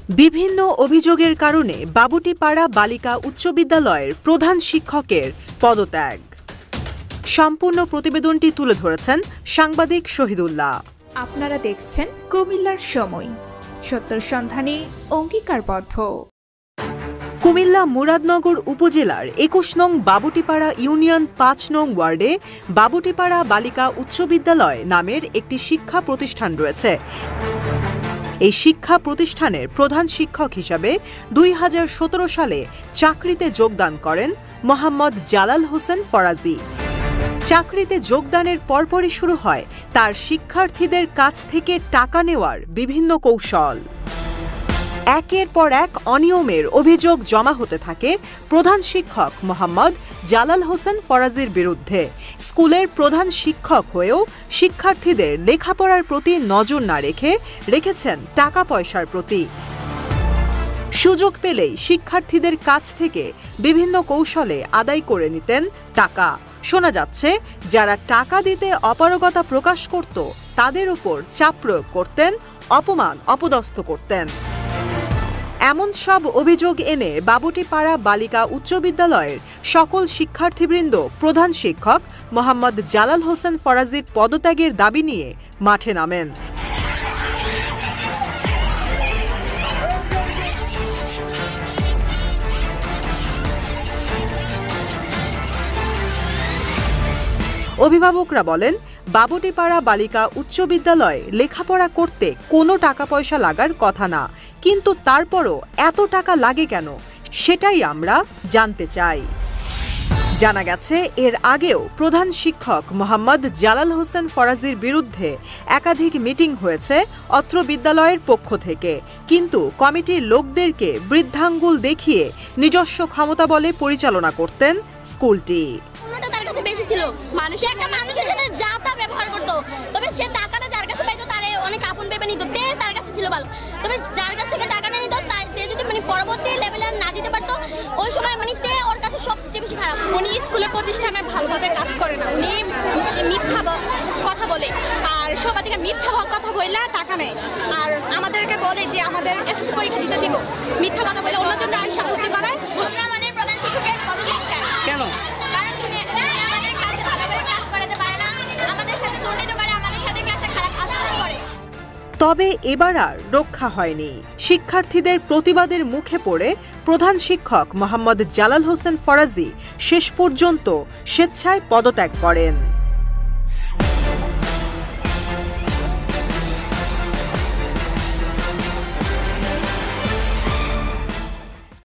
বিভিন্ন অভিযোগের কারণে বাবুটিপাড়া বালিকা উচ্চ বিদ্যালয়ের প্রধান শিক্ষকের পদত্যাগ। সম্পূর্ণ প্রতিবেদনটি তুলে ধরেছেন সাংবাদিক শহীদুল্লাহ। আপনারা দেখছেন কুমিল্লার সময়, সত্যের সন্ধানে অঙ্গীকারবদ্ধ। কুমিল্লা মুরাদনগর উপজেলার ২১ নং বাবুটিপাড়া ইউনিয়ন ৫ নং ওয়ার্ডে বাবুটিপাড়া বালিকা উচ্চ বিদ্যালয় নামের একটি শিক্ষা প্রতিষ্ঠান রয়েছে। এই শিক্ষা প্রতিষ্ঠানের প্রধান শিক্ষক হিসাবে ২০১৭ সালে চাকরিতে যোগদান করেন মোহাম্মদ জালাল হোসেন ফরাজি। চাকরিতে যোগদানের পরপরই শুরু হয় তার শিক্ষার্থীদের কাছ থেকে টাকা নেওয়ার বিভিন্ন কৌশল। একের পর এক অনিয়মের অভিযোগ জমা হতে থাকে প্রধান শিক্ষক মোহাম্মদ জালাল হোসেন ফরাজির বিরুদ্ধে। স্কুলের প্রধান শিক্ষক হয়েও শিক্ষার্থীদের লেখাপড়ার প্রতি নজর না রেখেছেন টাকা পয়সার প্রতি। সুযোগ পেলেই শিক্ষার্থীদের কাছ থেকে বিভিন্ন কৌশলে আদায় করে নিতেন টাকা। শোনা যাচ্ছে, যারা টাকা দিতে অপারগতা প্রকাশ করত তাদের উপর চাপ প্রয়োগ করতেন, অপমান অপদস্থ করতেন। এমন সব অভিযোগ এনে বাবুটিপাড়া বালিকা উচ্চ বিদ্যালয়ের সকল শিক্ষার্থীবৃন্দ প্রধান শিক্ষক মোহাম্মদ জালাল হোসেন ফরাজির পদত্যাগের দাবি নিয়ে মাঠে নামেন। অভিভাবকরা বলেন, বাবুটিপাড়া বালিকা উচ্চ বিদ্যালয়ে লেখাপড়া করতে কোনো টাকা পয়সা লাগার কথা না, কিন্তু তারপরও এত টাকা লাগে কেন, সেটাই আমরা জানতে চাই। জানা গেছে, এর আগেও প্রধান শিক্ষক মোহাম্মদ জালাল হোসেন ফরাজির বিরুদ্ধে একাধিক মিটিং হয়েছে অত্র বিদ্যালয়ের পক্ষ থেকে, কিন্তু কমিটির লোকদেরকে বৃদ্ধাঙ্গুল দেখিয়ে নিজস্ব ক্ষমতা বলে পরিচালনা করতেন স্কুলটি। বেশি ছিল, একটা মানুষের সাথে যা তা ব্যবহার করতো, তবে সে টাকাটা যার কাছে পাইতো তারে অনেক আপন ভেবে নিত, তার কাছে ছিল ভালো। তবে যার কাছ থেকে টাকা নিত তার যদি পরবর্তী লেভেলে না দিতে পারতো, ওই সময় ওর কাছে সবচেয়ে বেশি খারাপ। উনি স্কুলে প্রতিষ্ঠানে ভালোভাবে কাজ করে না, উনি মিথ্যা কথা বলে, আর সবার থেকে মিথ্যা কথা বললে টাকা নেয়, আর আমাদেরকে বলে যে আমাদের এসএসসি পরীক্ষা দিতে দিব, মিথ্যা কথা বলে অন্য জন্য আশা করতে পারে। আমরা আমাদের প্রধান শিক্ষকের পদত্যাগ চাই। কেন? তবে এবার আর রক্ষা হয়নি। শিক্ষার্থীদের প্রতিবাদের মুখে পড়ে প্রধান শিক্ষক মোহাম্মদ জালাল হোসেন ফরাজি শেষ পর্যন্ত স্বেচ্ছায় পদত্যাগ করেন।